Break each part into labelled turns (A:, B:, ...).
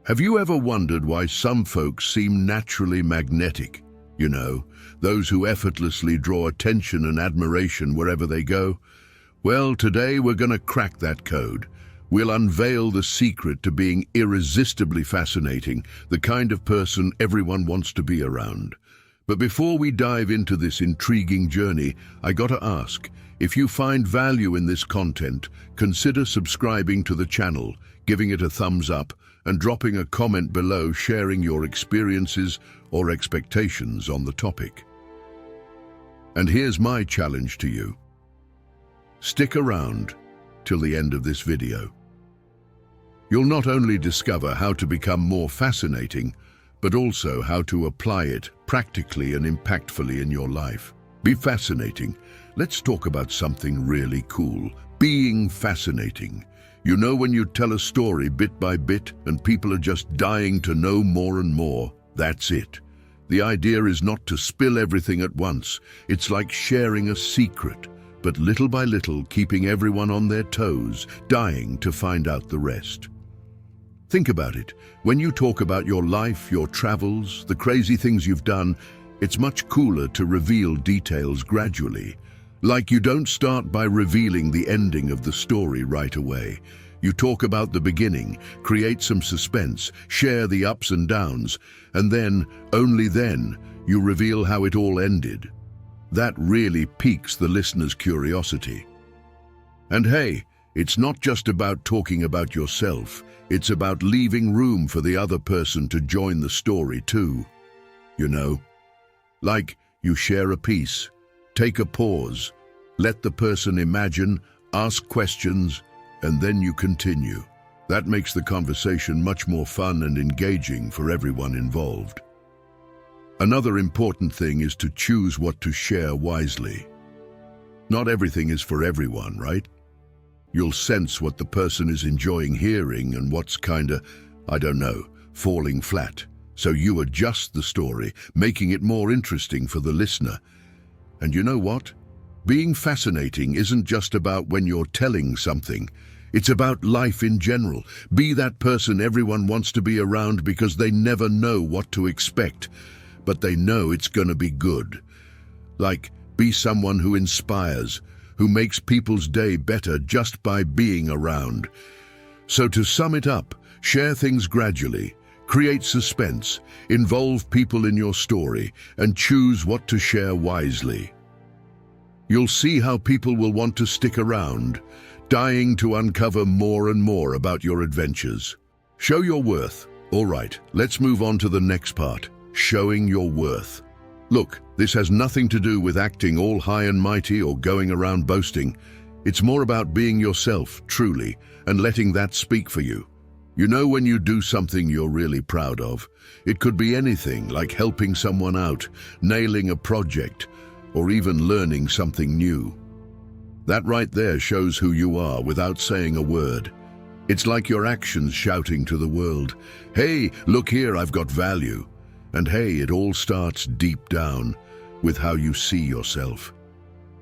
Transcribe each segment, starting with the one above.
A: Have you ever wondered why some folks seem naturally magnetic? You know, those who effortlessly draw attention and admiration wherever they go? Well, today we're going to crack that code. We'll unveil the secret to being irresistibly fascinating, the kind of person everyone wants to be around. But before we dive into this intriguing journey, I gotta ask, if you find value in this content, consider subscribing to the channel, giving it a thumbs up, and dropping a comment below sharing your experiences or expectations on the topic. And here's my challenge to you. Stick around till the end of this video. You'll not only discover how to become more fascinating, but also how to apply it practically and impactfully in your life. Be fascinating. Let's talk about something really cool. Being fascinating. You know, when you tell a story bit by bit and people are just dying to know more and more, that's it. The idea is not to spill everything at once. It's like sharing a secret, but little by little keeping everyone on their toes, dying to find out the rest. Think about it. When you talk about your life, your travels, the crazy things you've done, it's much cooler to reveal details gradually. Like, you don't start by revealing the ending of the story right away. You talk about the beginning, create some suspense, share the ups and downs, and then, only then, you reveal how it all ended. That really piques the listener's curiosity. And hey, it's not just about talking about yourself. It's about leaving room for the other person to join the story too. You know, like, you share a piece, take a pause, let the person imagine, ask questions, and then you continue. That makes the conversation much more fun and engaging for everyone involved. Another important thing is to choose what to share wisely. Not everything is for everyone, right? You'll sense what the person is enjoying hearing and what's kinda, I don't know, falling flat. So you adjust the story, making it more interesting for the listener. And you know what? Being fascinating isn't just about when you're telling something. It's about life in general. Be that person everyone wants to be around because they never know what to expect, but they know it's gonna be good. Like, be someone who inspires, who makes people's day better just by being around. So to sum it up, share things gradually, create suspense, involve people in your story, and choose what to share wisely. You'll see how people will want to stick around, dying to uncover more and more about your adventures. Show your worth. All right, let's move on to the next part, showing your worth. Look, this has nothing to do with acting all high and mighty or going around boasting. It's more about being yourself, truly, and letting that speak for you. You know, when you do something you're really proud of, it could be anything, like helping someone out, nailing a project, or even learning something new. That right there shows who you are without saying a word. It's like your actions shouting to the world, "Hey, look here, I've got value." And hey, it all starts deep down with how you see yourself.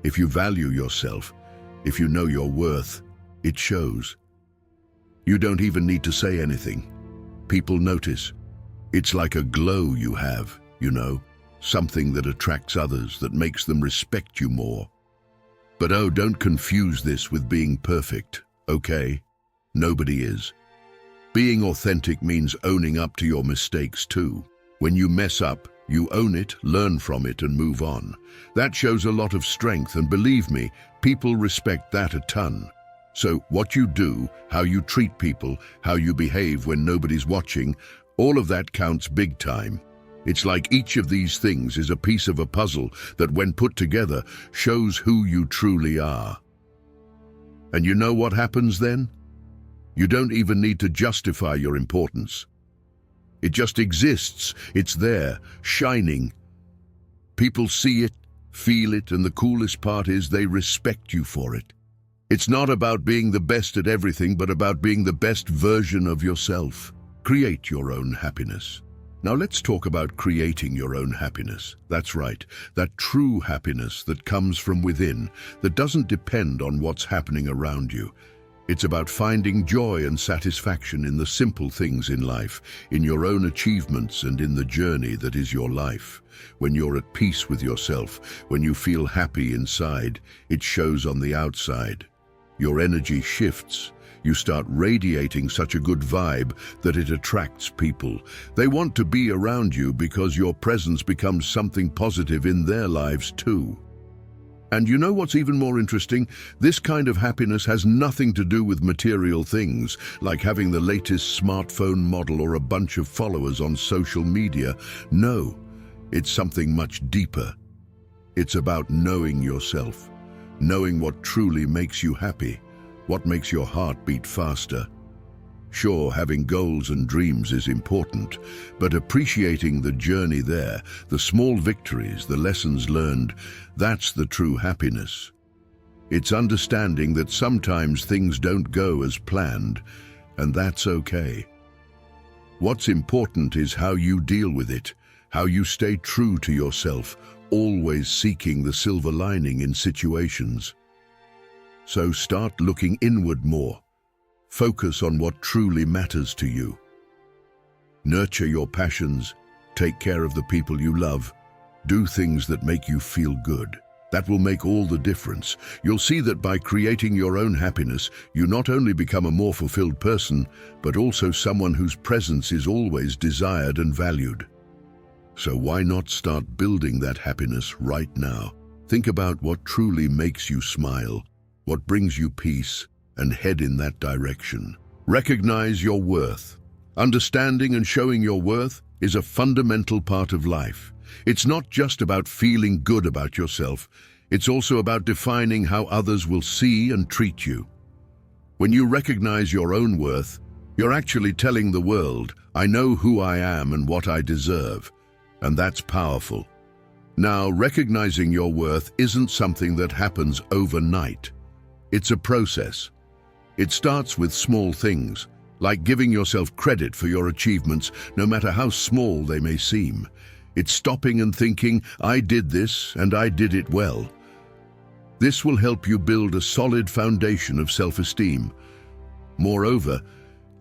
A: If you value yourself, if you know your worth, it shows. You don't even need to say anything. People notice. It's like a glow you have, you know, something that attracts others, that makes them respect you more. But oh, don't confuse this with being perfect, okay? Nobody is. Being authentic means owning up to your mistakes too. When you mess up, you own it, learn from it, and move on. That shows a lot of strength, and believe me, people respect that a ton. So what you do, how you treat people, how you behave when nobody's watching, all of that counts big time. It's like each of these things is a piece of a puzzle that, when put together, shows who you truly are. And you know what happens then? You don't even need to justify your importance. It just exists. It's there, shining. People see it, feel it, and the coolest part is they respect you for it. It's not about being the best at everything, but about being the best version of yourself. Create your own happiness. Now let's talk about creating your own happiness. That's right, that true happiness that comes from within, that doesn't depend on what's happening around you. It's about finding joy and satisfaction in the simple things in life, in your own achievements and in the journey that is your life. When you're at peace with yourself, when you feel happy inside, it shows on the outside. Your energy shifts. You start radiating such a good vibe that it attracts people. They want to be around you because your presence becomes something positive in their lives too. And you know what's even more interesting? This kind of happiness has nothing to do with material things, like having the latest smartphone model or a bunch of followers on social media. No, it's something much deeper. It's about knowing yourself, knowing what truly makes you happy, what makes your heart beat faster. Sure, having goals and dreams is important, but appreciating the journey there, the small victories, the lessons learned, that's the true happiness. It's understanding that sometimes things don't go as planned, and that's okay. What's important is how you deal with it, how you stay true to yourself, always seeking the silver lining in situations. So start looking inward more. Focus on what truly matters to you. Nurture your passions, take care of the people you love, do things that make you feel good. That will make all the difference. You'll see that by creating your own happiness, you not only become a more fulfilled person, but also someone whose presence is always desired and valued. So why not start building that happiness right now? Think about what truly makes you smile, what brings you peace, and head in that direction. Recognize your worth. Understanding and showing your worth is a fundamental part of life. It's not just about feeling good about yourself, it's also about defining how others will see and treat you. When you recognize your own worth, you're actually telling the world, I know who I am and what I deserve, and that's powerful. Now, recognizing your worth isn't something that happens overnight. It's a process. It starts with small things, like giving yourself credit for your achievements, no matter how small they may seem. It's stopping and thinking, I did this and I did it well. This will help you build a solid foundation of self-esteem. Moreover,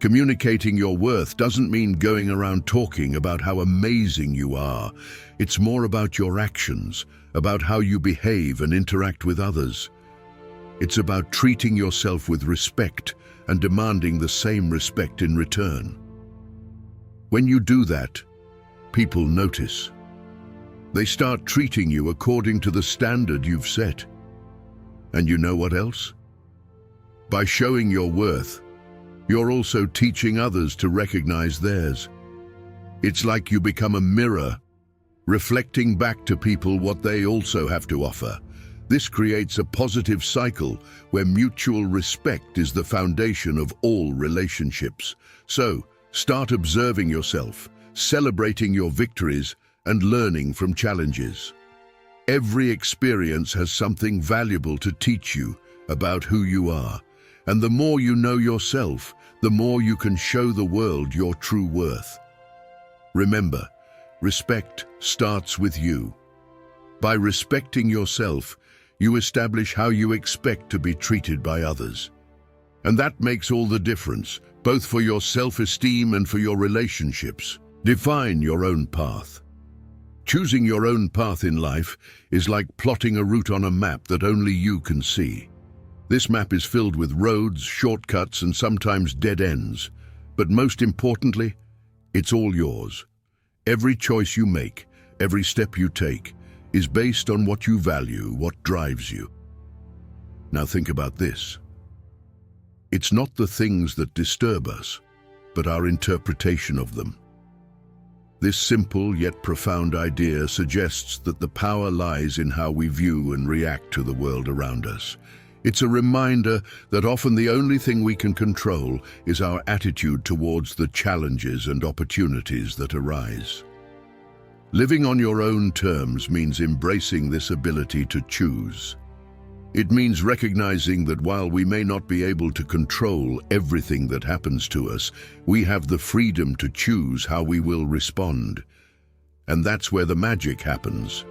A: communicating your worth doesn't mean going around talking about how amazing you are. It's more about your actions, about how you behave and interact with others. It's about treating yourself with respect and demanding the same respect in return. When you do that, people notice. They start treating you according to the standard you've set. And you know what else? By showing your worth, you're also teaching others to recognize theirs. It's like you become a mirror, reflecting back to people what they also have to offer. This creates a positive cycle where mutual respect is the foundation of all relationships. So, start observing yourself, celebrating your victories, and learning from challenges. Every experience has something valuable to teach you about who you are, and the more you know yourself, the more you can show the world your true worth. Remember, respect starts with you. By respecting yourself, you establish how you expect to be treated by others. And that makes all the difference, both for your self-esteem and for your relationships. Define your own path. Choosing your own path in life is like plotting a route on a map that only you can see. This map is filled with roads, shortcuts, and sometimes dead ends. But most importantly, it's all yours. Every choice you make, every step you take, is based on what you value, what drives you. Now think about this. It's not the things that disturb us, but our interpretation of them. This simple yet profound idea suggests that the power lies in how we view and react to the world around us. It's a reminder that often the only thing we can control is our attitude towards the challenges and opportunities that arise. Living on your own terms means embracing this ability to choose. It means recognizing that while we may not be able to control everything that happens to us, we have the freedom to choose how we will respond. And that's where the magic happens.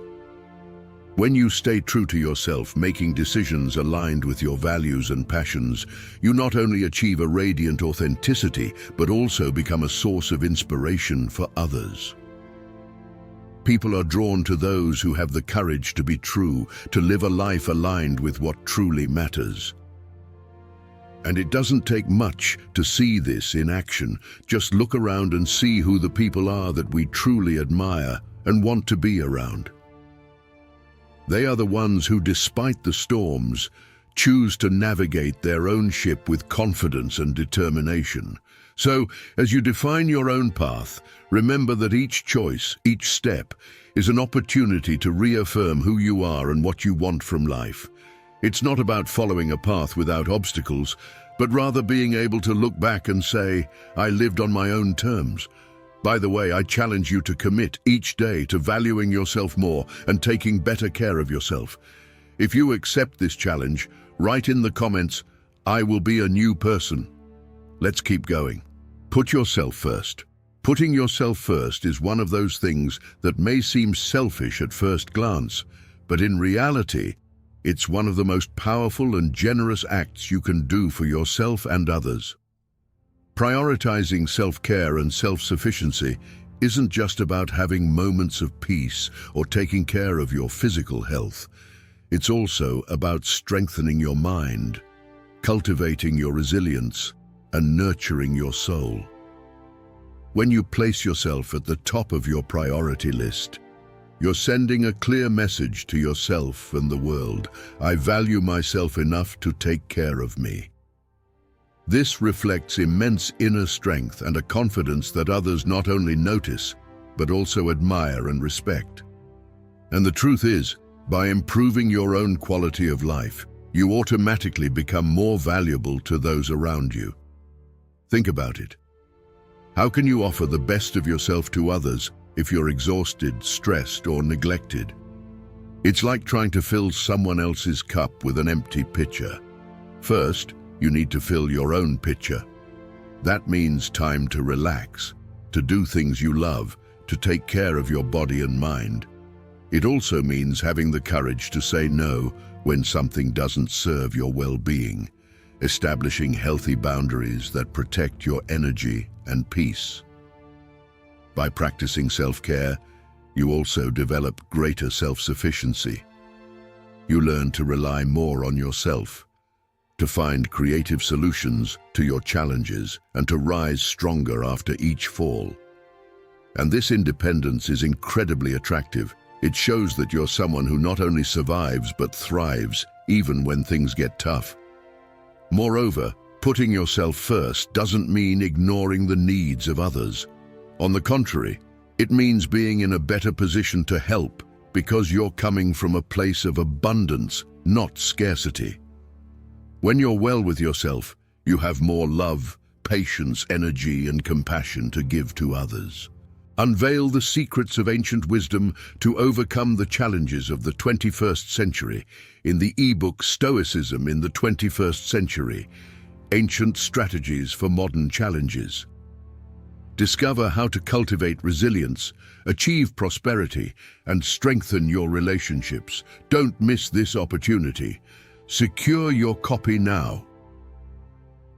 A: When you stay true to yourself, making decisions aligned with your values and passions, you not only achieve a radiant authenticity, but also become a source of inspiration for others. People are drawn to those who have the courage to be true, to live a life aligned with what truly matters. And it doesn't take much to see this in action. Just look around and see who the people are that we truly admire and want to be around. They are the ones who, despite the storms, choose to navigate their own ship with confidence and determination. So, as you define your own path, remember that each choice, each step, is an opportunity to reaffirm who you are and what you want from life. It's not about following a path without obstacles, but rather being able to look back and say, I lived on my own terms. By the way, I challenge you to commit each day to valuing yourself more and taking better care of yourself. If you accept this challenge, write in the comments, I will be a new person. Let's keep going. Put yourself first. Putting yourself first is one of those things that may seem selfish at first glance, but in reality, it's one of the most powerful and generous acts you can do for yourself and others. Prioritizing self-care and self-sufficiency isn't just about having moments of peace or taking care of your physical health. It's also about strengthening your mind, cultivating your resilience, and nurturing your soul. When you place yourself at the top of your priority list, you're sending a clear message to yourself and the world. I value myself enough to take care of me. This reflects immense inner strength and a confidence that others not only notice, but also admire and respect. And the truth is, by improving your own quality of life, you automatically become more valuable to those around you. Think about it. How can you offer the best of yourself to others if you're exhausted, stressed, or neglected? It's like trying to fill someone else's cup with an empty pitcher. First, you need to fill your own pitcher. That means time to relax, to do things you love, to take care of your body and mind. It also means having the courage to say no when something doesn't serve your well-being, establishing healthy boundaries that protect your energy and peace. By practicing self-care, you also develop greater self-sufficiency. You learn to rely more on yourself, to find creative solutions to your challenges, and to rise stronger after each fall. And this independence is incredibly attractive. It shows that you're someone who not only survives but thrives, even when things get tough. Moreover, putting yourself first doesn't mean ignoring the needs of others. On the contrary, it means being in a better position to help because you're coming from a place of abundance, not scarcity. When you're well with yourself, you have more love, patience, energy, and compassion to give to others. Unveil the secrets of ancient wisdom to overcome the challenges of the 21st century in the ebook Stoicism in the 21st Century, Ancient Strategies for Modern Challenges. Discover how to cultivate resilience, achieve prosperity, and strengthen your relationships. Don't miss this opportunity. Secure your copy now.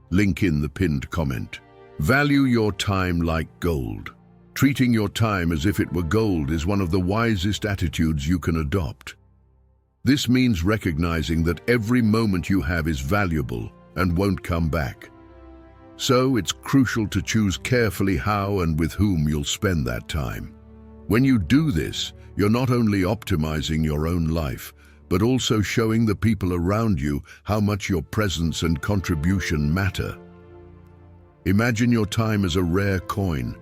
A: Link in the pinned comment. Value your time like gold. Treating your time as if it were gold is one of the wisest attitudes you can adopt. This means recognizing that every moment you have is valuable and won't come back. So it's crucial to choose carefully how and with whom you'll spend that time. When you do this, you're not only optimizing your own life, but also showing the people around you how much your presence and contribution matter. Imagine your time as a rare coin.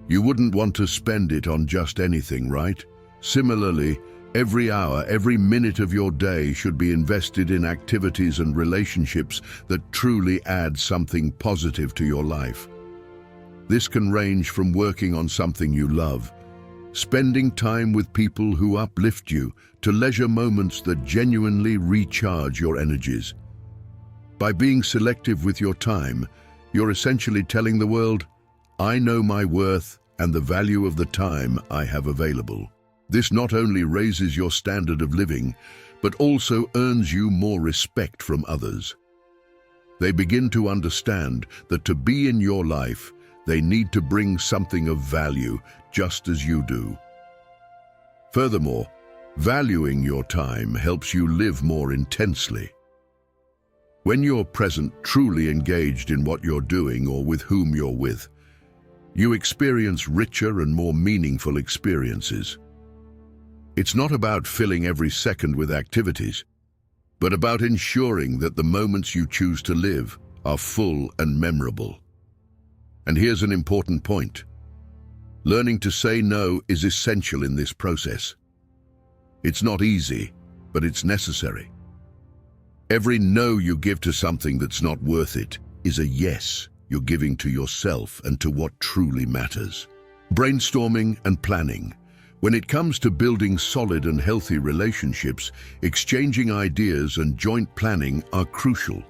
A: You wouldn't want to spend it on just anything, right? Similarly, every hour, every minute of your day should be invested in activities and relationships that truly add something positive to your life. This can range from working on something you love, spending time with people who uplift you, to leisure moments that genuinely recharge your energies. By being selective with your time, you're essentially telling the world, I know my worth and the value of the time I have available. This not only raises your standard of living, but also earns you more respect from others. They begin to understand that to be in your life, they need to bring something of value, just as you do. Furthermore, valuing your time helps you live more intensely. When you're present, truly engaged in what you're doing or with whom you're with, you experience richer and more meaningful experiences. It's not about filling every second with activities, but about ensuring that the moments you choose to live are full and memorable. And here's an important point. Learning to say no is essential in this process. It's not easy, but it's necessary. Every no you give to something that's not worth it is a yes you're giving to yourself and to what truly matters. Brainstorming and planning. When it comes to building solid and healthy relationships, exchanging ideas and joint planning are crucial.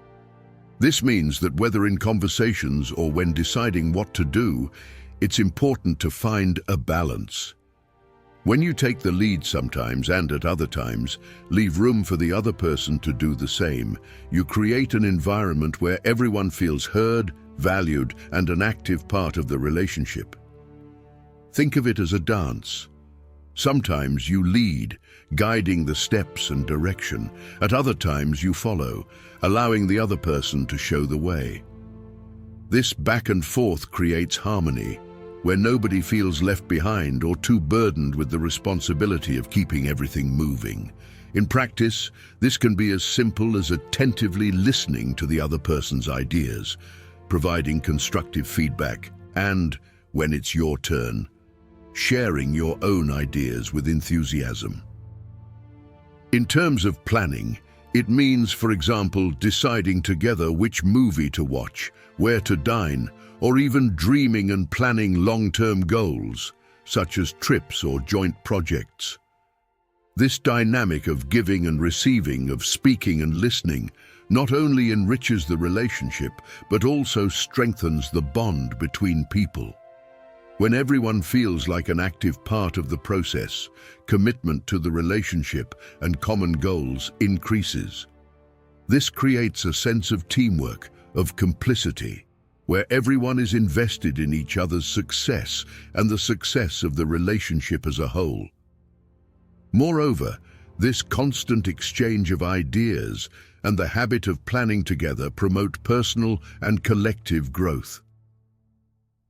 A: This means that whether in conversations or when deciding what to do, it's important to find a balance. When you take the lead sometimes and at other times, leave room for the other person to do the same, you create an environment where everyone feels heard, valued, and an active part of the relationship. Think of it as a dance. Sometimes you lead, guiding the steps and direction. At other times you follow, allowing the other person to show the way. This back and forth creates harmony, where nobody feels left behind or too burdened with the responsibility of keeping everything moving. In practice, this can be as simple as attentively listening to the other person's ideas, providing constructive feedback, and, when it's your turn, sharing your own ideas with enthusiasm. In terms of planning, it means, for example, deciding together which movie to watch, where to dine, or even dreaming and planning long-term goals, such as trips or joint projects. This dynamic of giving and receiving, of speaking and listening, not only enriches the relationship, but also strengthens the bond between people. When everyone feels like an active part of the process, commitment to the relationship and common goals increases. This creates a sense of teamwork, of complicity, where everyone is invested in each other's success and the success of the relationship as a whole. Moreover, this constant exchange of ideas and the habit of planning together promote personal and collective growth.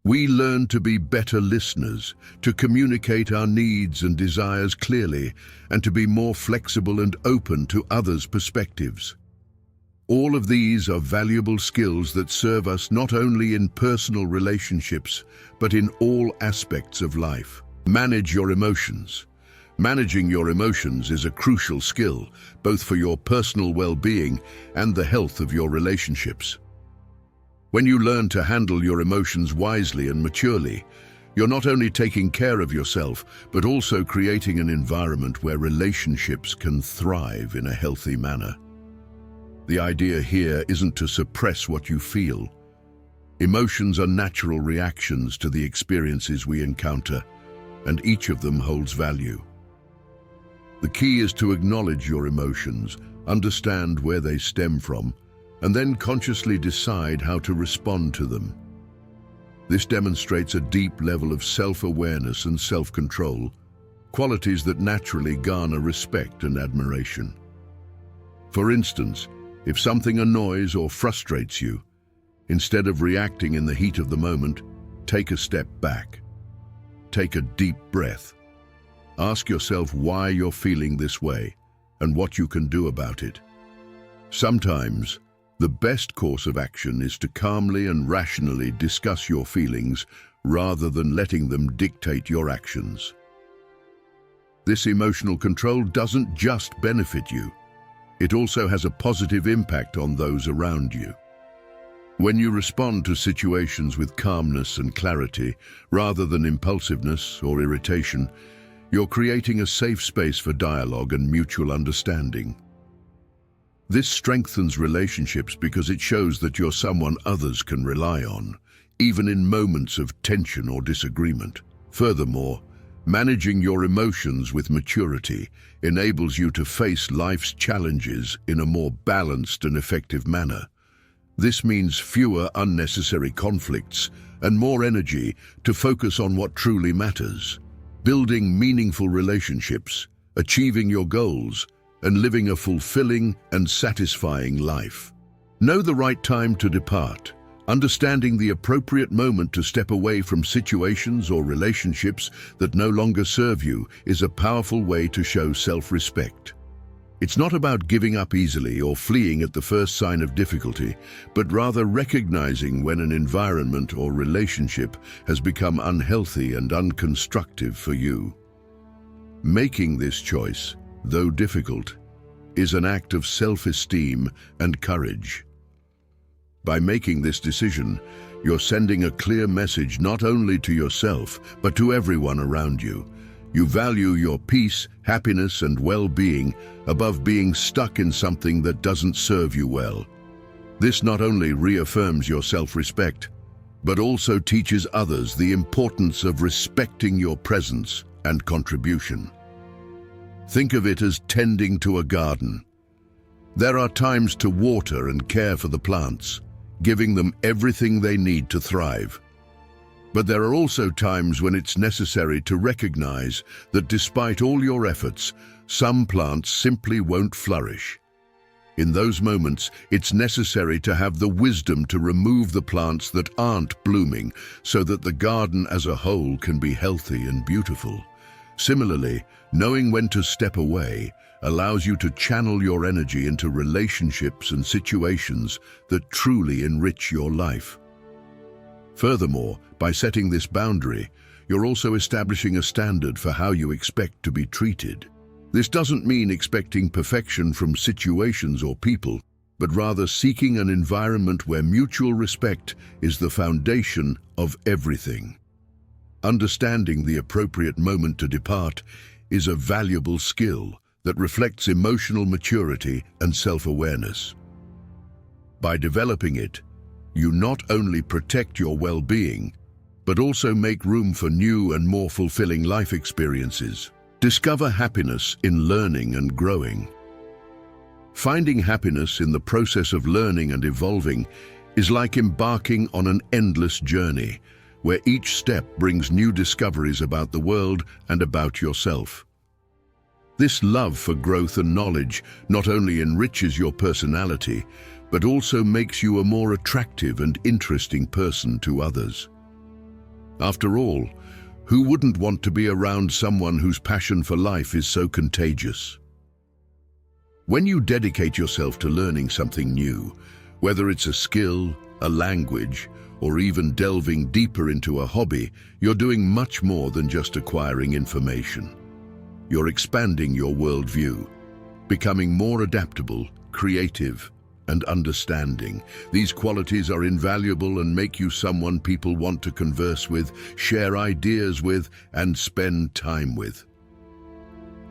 A: We learn to be better listeners, to communicate our needs and desires clearly, and to be more flexible and open to others' perspectives. All of these are valuable skills that serve us not only in personal relationships, but in all aspects of life. Manage your emotions. Managing your emotions is a crucial skill, both for your personal well-being and the health of your relationships. When you learn to handle your emotions wisely and maturely, you're not only taking care of yourself, but also creating an environment where relationships can thrive in a healthy manner. The idea here isn't to suppress what you feel. Emotions are natural reactions to the experiences we encounter, and each of them holds value. The key is to acknowledge your emotions, understand where they stem from, and then consciously decide how to respond to them. This demonstrates a deep level of self-awareness and self-control, qualities that naturally garner respect and admiration. For instance, if something annoys or frustrates you, instead of reacting in the heat of the moment, take a step back. Take a deep breath. Ask yourself why you're feeling this way and what you can do about it. Sometimes, the best course of action is to calmly and rationally discuss your feelings rather than letting them dictate your actions. This emotional control doesn't just benefit you. It also has a positive impact on those around you. When you respond to situations with calmness and clarity, rather than impulsiveness or irritation, you're creating a safe space for dialogue and mutual understanding. This strengthens relationships because it shows that you're someone others can rely on, even in moments of tension or disagreement. Furthermore, Managing your emotions with maturity enables you to face life's challenges in a more balanced and effective manner. This means fewer unnecessary conflicts and more energy to focus on what truly matters, building meaningful relationships, achieving your goals, and living a fulfilling and satisfying life. Know the right time to depart. Understanding the appropriate moment to step away from situations or relationships that no longer serve you is a powerful way to show self-respect. It's not about giving up easily or fleeing at the first sign of difficulty, but rather recognizing when an environment or relationship has become unhealthy and unconstructive for you. Making this choice, though difficult, is an act of self-esteem and courage. By making this decision, you're sending a clear message not only to yourself, but to everyone around you. You value your peace, happiness, and well-being above being stuck in something that doesn't serve you well. This not only reaffirms your self-respect, but also teaches others the importance of respecting your presence and contribution. Think of it as tending to a garden. There are times to water and care for the plants, giving them everything they need to thrive. But there are also times when it's necessary to recognize that despite all your efforts, some plants simply won't flourish. In those moments, it's necessary to have the wisdom to remove the plants that aren't blooming so that the garden as a whole can be healthy and beautiful. Similarly, knowing when to step away allows you to channel your energy into relationships and situations that truly enrich your life. Furthermore, by setting this boundary, you're also establishing a standard for how you expect to be treated. This doesn't mean expecting perfection from situations or people, but rather seeking an environment where mutual respect is the foundation of everything. Understanding the appropriate moment to depart is a valuable skill that reflects emotional maturity and self-awareness. By developing it, you not only protect your well-being, but also make room for new and more fulfilling life experiences. Discover happiness in learning and growing. Finding happiness in the process of learning and evolving is like embarking on an endless journey, where each step brings new discoveries about the world and about yourself. This love for growth and knowledge not only enriches your personality, but also makes you a more attractive and interesting person to others. After all, who wouldn't want to be around someone whose passion for life is so contagious? When you dedicate yourself to learning something new, whether it's a skill, a language, or even delving deeper into a hobby, you're doing much more than just acquiring information. You're expanding your worldview, becoming more adaptable, creative, and understanding. These qualities are invaluable and make you someone people want to converse with, share ideas with, and spend time with.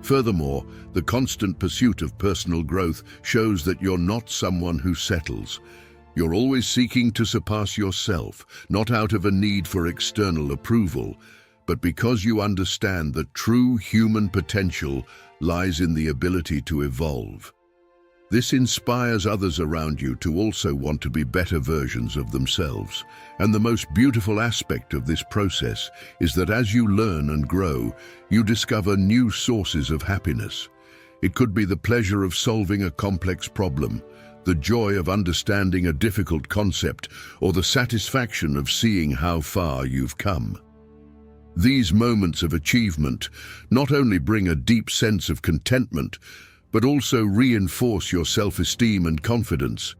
A: Furthermore, the constant pursuit of personal growth shows that you're not someone who settles. You're always seeking to surpass yourself, not out of a need for external approval, but because you understand that true human potential lies in the ability to evolve. This inspires others around you to also want to be better versions of themselves. And the most beautiful aspect of this process is that as you learn and grow, you discover new sources of happiness. It could be the pleasure of solving a complex problem, the joy of understanding a difficult concept, or the satisfaction of seeing how far you've come. These moments of achievement not only bring a deep sense of contentment, but also reinforce your self-esteem and confidence.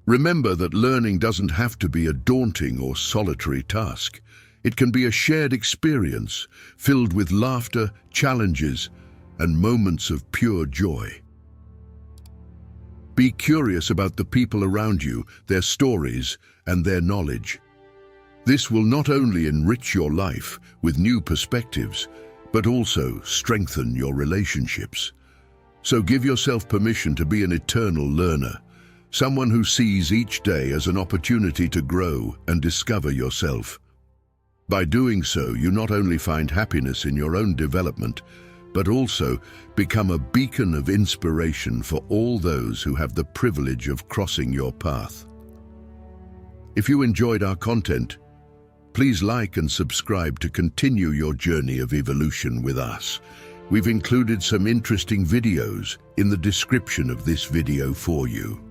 A: Remember that learning doesn't have to be a daunting or solitary task. It can be a shared experience, filled with laughter, challenges, and moments of pure joy. Be curious about the people around you, their stories, and their knowledge. This will not only enrich your life with new perspectives, but also strengthen your relationships. So give yourself permission to be an eternal learner, someone who sees each day as an opportunity to grow and discover yourself. By doing so, you not only find happiness in your own development, but also become a beacon of inspiration for all those who have the privilege of crossing your path. If you enjoyed our content, please like and subscribe to continue your journey of evolution with us. We've included some interesting videos in the description of this video for you.